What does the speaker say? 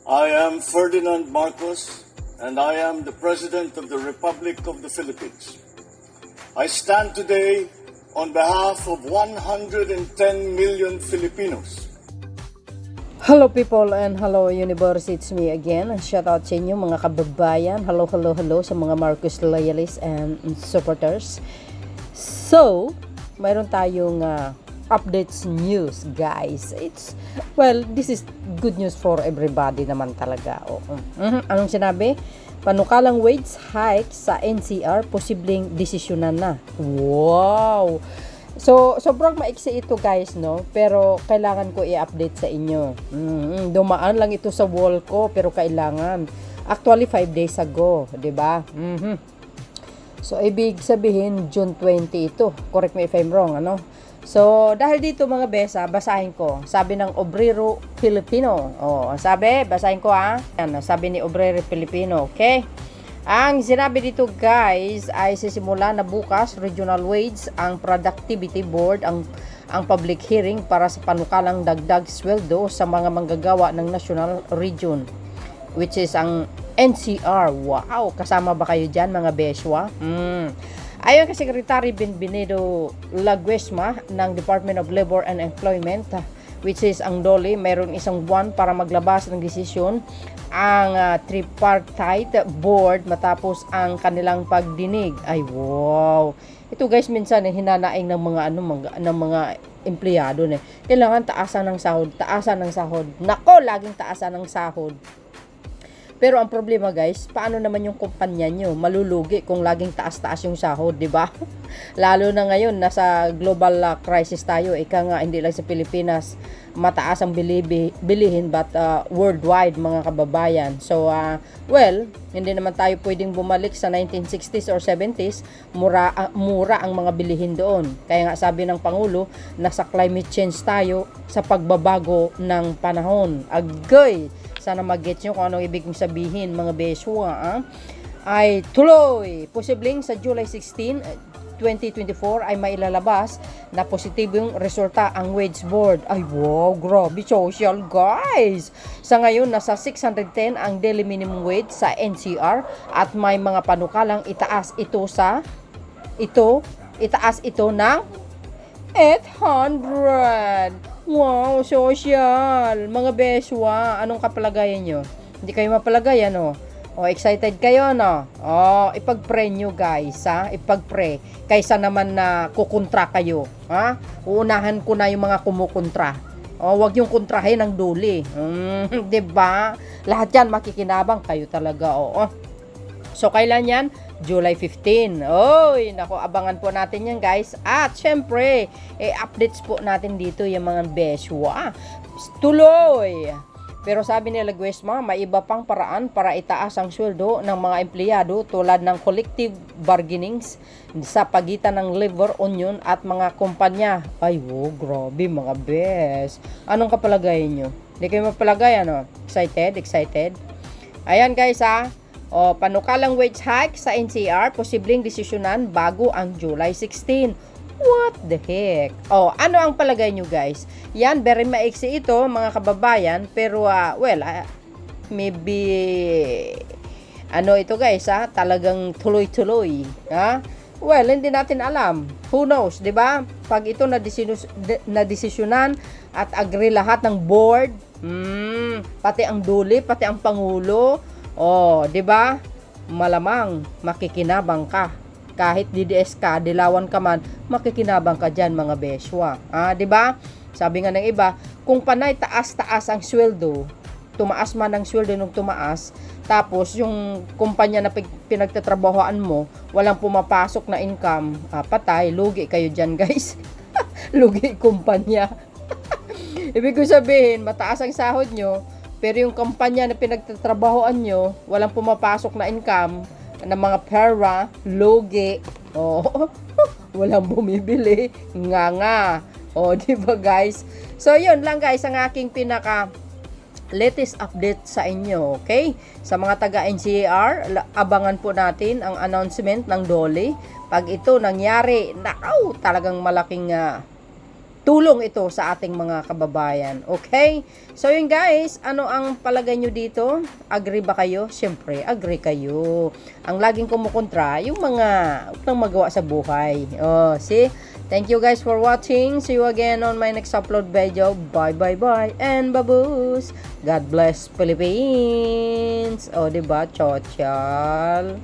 I am Ferdinand Marcos, and I am the President of the Republic of the Philippines. I stand today on behalf of 110 million Filipinos. Hello people and hello universe, it's me again. Shout out sa inyo mga kababayan. Hello sa mga Marcos loyalists and supporters. So, mayroon tayong updates news, guys. This is good news for everybody naman talaga. Anong sinabi? Panukalang wage hike sa NCR, posibleng desisyonan na. Wow! So, sobrang maiksi ito, guys, no? Pero kailangan ko i-update sa inyo. Dumaan lang ito sa wall ko, pero kailangan. Actually, 5 days ago, 'di ba? So, ibig sabihin, June 20 ito. Correct me if I'm wrong, ano? So, dahil dito mga besa, basahin ko. Sabi ng Obrero Filipino. Basahin ko Yan, sabi ni Obrero Filipino, okay? Ang sinabi dito, guys, ay sisimula na bukas regional wage ang productivity board ang public hearing para sa panukalang dagdag sweldo sa mga manggagawa ng national region, which is ang NCR. Wow, kasama ba kayo diyan mga beswa? Ayon kay Secretary Benvenido Laguesma ng Department of Labor and Employment, which is ang DOLE, mayroon isang buwan para maglabas ng desisyon ang tripartite board matapos ang kanilang pagdinig. Ay wow. Ito, guys, minsan hinanaing ng mga empleyado na kailangan taasan ng sahod. Nako, laging taasan ng sahod. Pero ang problema, guys, paano naman yung kumpanya nyo? Malulugi kung laging taas-taas yung sahod, di ba? Lalo na ngayon, nasa global crisis tayo. Ika nga, hindi lang sa Pilipinas, mataas ang bilihin, but worldwide, mga kababayan. So, hindi naman tayo pwedeng bumalik sa 1960s or 70s. Mura ang mga bilihin doon. Kaya nga sabi ng Pangulo, nasa climate change tayo sa pagbabago ng panahon. Agay! Sana mag-get nyo kung anong ibig kong sabihin, mga beswa. Ay tuloy, posibleng sa July 16, 2024 ay mailalabas na positibong resulta ang wage board. Ay wow, grabe social, guys. Sa ngayon, nasa 610 ang daily minimum wage sa NCR at may mga panukalang itaas ito ng 800. Wow, social. Mga beswa, anong kapalagayan nyo? Hindi kayo mapalagay, ano? Excited kayo, no? Ipag-pray nyo, guys, ha? Ipag-pray. Kaysa naman na kukontra kayo, ha? Uunahan ko na yung mga kumukontra. Wag yung kontrahin ng duli. Diba? Lahat yan makikinabang kayo talaga, So, kailan yan? July 15. Nako, abangan po natin yan, guys. At, syempre, updates po natin dito yung mga beswa. Tuloy! Pero sabi ni Laguesma, may iba pang paraan para itaas ang sweldo ng mga empleyado tulad ng collective bargainings sa pagitan ng labor union at mga kumpanya. Ay, grabe mga bes. Anong kapalagayan nyo? Hindi kayo mapalagay, ano? Excited? Ayan, guys, panukalang wage hike sa NCR, posibleng desisyonan bago ang July 16. What the heck? Ano ang palagay nyo, guys? Yan, very maiksi ito, mga kababayan. Pero, maybe, ito, guys, talagang tuloy-tuloy. Hindi natin alam. Who knows, di ba? Pag ito na desisyonan at agree lahat ng board, pati ang duli, pati ang Pangulo, 'di ba? Malamang makikinabang ka. Kahit DDS ka, dilawan ka man, makikinabang ka diyan, mga beswa. 'Di ba? Sabi nga ng iba, kung panay taas-taas ang sweldo, tumaas man ang sweldo nung tumaas, tapos yung kumpanya na pinagtatrabahoan mo, walang pumapasok na income, patay, lugi kayo diyan, guys. Lugi kumpanya. Ibig ko sabihin, mataas ang sahod nyo, pero yung kumpanya na pinagtatrabahoan nyo, walang pumapasok na income, ng mga pera, lugi. Walang bumibili. Nga. Diba, guys? So, yun lang, guys, ang aking latest update sa inyo, okay? Sa mga taga-NCR, abangan po natin ang announcement ng DOLE. Pag ito nangyari, talagang malaking tulong ito sa ating mga kababayan. Okay? So yun guys, ano ang palagay nyo dito? Agree ba kayo? Siyempre, agree kayo. Ang laging kumukontra, yung mga nang magawa sa buhay. Oh, see? Thank you guys for watching. See you again on my next upload video. Bye, bye, bye. And baboos. God bless Philippines. O, diba? Chochal.